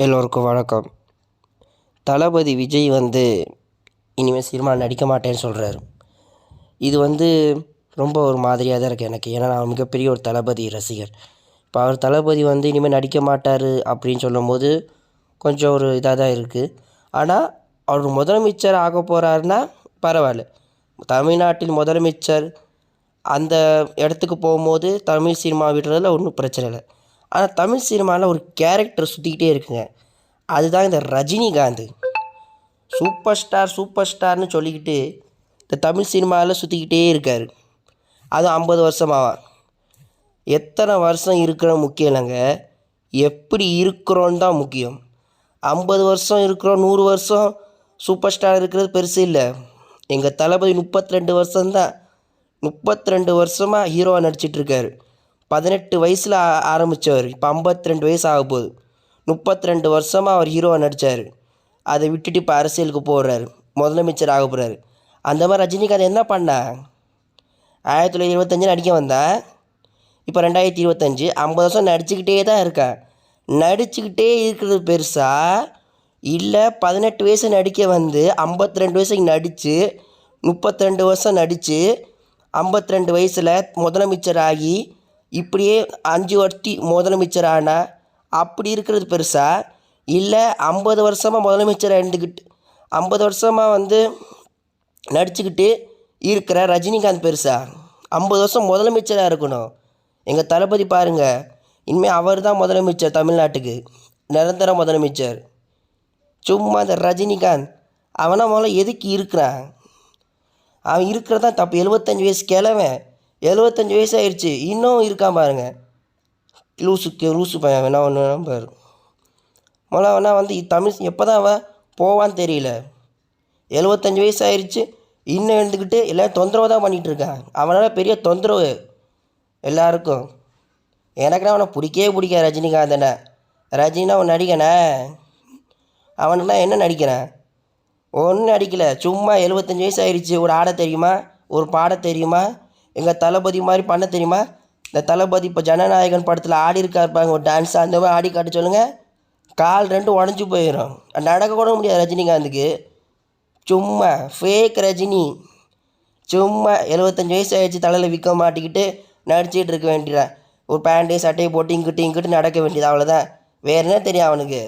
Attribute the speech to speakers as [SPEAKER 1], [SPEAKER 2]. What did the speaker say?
[SPEAKER 1] எல்லோருக்கும் வணக்கம். தளபதி விஜய் இனிமேல் சினிமா நடிக்க மாட்டேன்னு சொல்கிறாரு. இது ரொம்ப ஒரு மாதிரியாக தான் இருக்குது எனக்கு. ஏன்னா நான் மிகப்பெரிய ஒரு தளபதி ரசிகர். இப்போ அவர் தளபதி இனிமேல் நடிக்க மாட்டார் அப்படின்னு சொல்லும்போது கொஞ்சம் ஒரு இதாக தான் இருக்குது. ஆனால் அவர் முதலமைச்சர் ஆக போகிறாருன்னா பரவாயில்ல. தமிழ்நாட்டில் முதலமைச்சர் அந்த இடத்துக்கு போகும்போது தமிழ் சினிமா விடுறதுல ஒன்றும் பிரச்சனை இல்லை. ஆனால் தமிழ் சினிமாவில் ஒரு கேரக்டர் சுற்றிக்கிட்டே இருக்குங்க. அதுதான் இந்த ரஜினிகாந்த். சூப்பர் ஸ்டார்னு சொல்லிக்கிட்டு இந்த தமிழ் சினிமாவில் சுற்றிக்கிட்டே இருக்கார். அதுவும் 50 வருஷமாவா. எத்தனை வருஷம் இருக்கிற முக்கியம் இல்லைங்க, எப்படி இருக்கிறோன்னு தான் முக்கியம். 50 வருஷம் இருக்கிறோம், 100 வருஷம் சூப்பர் ஸ்டார் இருக்கிறது பெருசு இல்லை. எங்கள் தளபதி 32 வருஷம்தான். 32 வருஷமாக ஹீரோவாக நடிச்சிட்ருக்காரு. 18 வயசில் ஆரம்பித்தவர், இப்போ 52 வயசு ஆக போகுது. 32 வருஷமாக அவர் ஹீரோவாக நடித்தார். அதை விட்டுட்டு இப்போ அரசியலுக்கு போடுறாரு, முதலமைச்சர் ஆக போகிறாரு. அந்த மாதிரி ரஜினிகாந்த் என்ன பண்ணா? 1925 நடிக்க வந்தேன், இப்போ 2025 50 வருஷம் நடிச்சுக்கிட்டே தான் இருக்கேன். நடிச்சுக்கிட்டே இருக்கிறது பெருசா இல்லை 18 வயசு நடிக்க 52 வயசுக்கு நடித்து 32 வருஷம் நடித்து 52 வயசில் முதலமைச்சர் ஆகி இப்படியே 5 வாட்டி முதலமைச்சர் ஆனால் அப்படி இருக்கிறது பெருசா இல்லை 50 வருஷமாக முதலமைச்சராக இருந்துக்கிட்டு 50 வருஷமாக நடிச்சுக்கிட்டு இருக்கிற ரஜினிகாந்த் பெருசா? 50 வருஷம் முதலமைச்சராக இருக்கணும். எங்கள் தளபதி பாருங்கள், இனிமேல் அவர் தான் முதலமைச்சர், தமிழ்நாட்டுக்கு நிரந்தர முதலமைச்சர். சும்மா இந்த ரஜினிகாந்த் அவனா முதல்ல எதுக்கு இருக்கிறான்? அவன் இருக்கிறதான் தப்பு. 75 வயசு கிழவன், 75 வயசு ஆயிடுச்சு, இன்னும் இருக்கான் பாருங்க. லூசு பையன் வேணா ஒன்று பாரு. முதல்ல வேணா தமிழ் எப்போ தான் அவன் போவான்னு தெரியல. 75 வயசு ஆயிடுச்சு, இன்னும் எழுந்துக்கிட்டு எல்லோரும் தொந்தரவு தான் பண்ணிகிட்ருக்கான். அவனால் பெரிய தொந்தரவு எல்லாருக்கும். எனக்குன்னா அவனை பிடிக்காது ரஜினிகாந்தனை. ரஜினா அவன் நடிகனே, அவனுன்னா என்ன நடிக்கிறான்? ஒன்றும் நடிக்கலை. சும்மா 75 வயசு ஆயிடுச்சு, ஒரு ஆட தெரியுமா, ஒரு பாட தெரியுமா, எங்கள் தளபதி மாதிரி பண்ண தெரியுமா? இந்த தளபதி இப்போ ஜனநாயகன் படத்தில் ஆடி இருப்பாங்க ஒரு டான்ஸ், அந்த மாதிரி ஆடி காட்ட சொல்லுங்கள், கால் 2 உடஞ்சி போயிடும். நடக்க கூட முடியாது ரஜினிகாந்துக்கு. சும்மா ஃபேக் ரஜினி. சும்மா 75 வயசு ஆயிடுச்சு, தலையில் விற்க மாட்டிக்கிட்டு நடிச்சிட்டு இருக்க வேண்டியதான். ஒரு பேண்ட்டு சட்டையை போட்டு இங்கிட்டு நடக்க வேண்டியது, அவ்வளோதான். வேறு என்ன தெரியும் அவனுக்கு?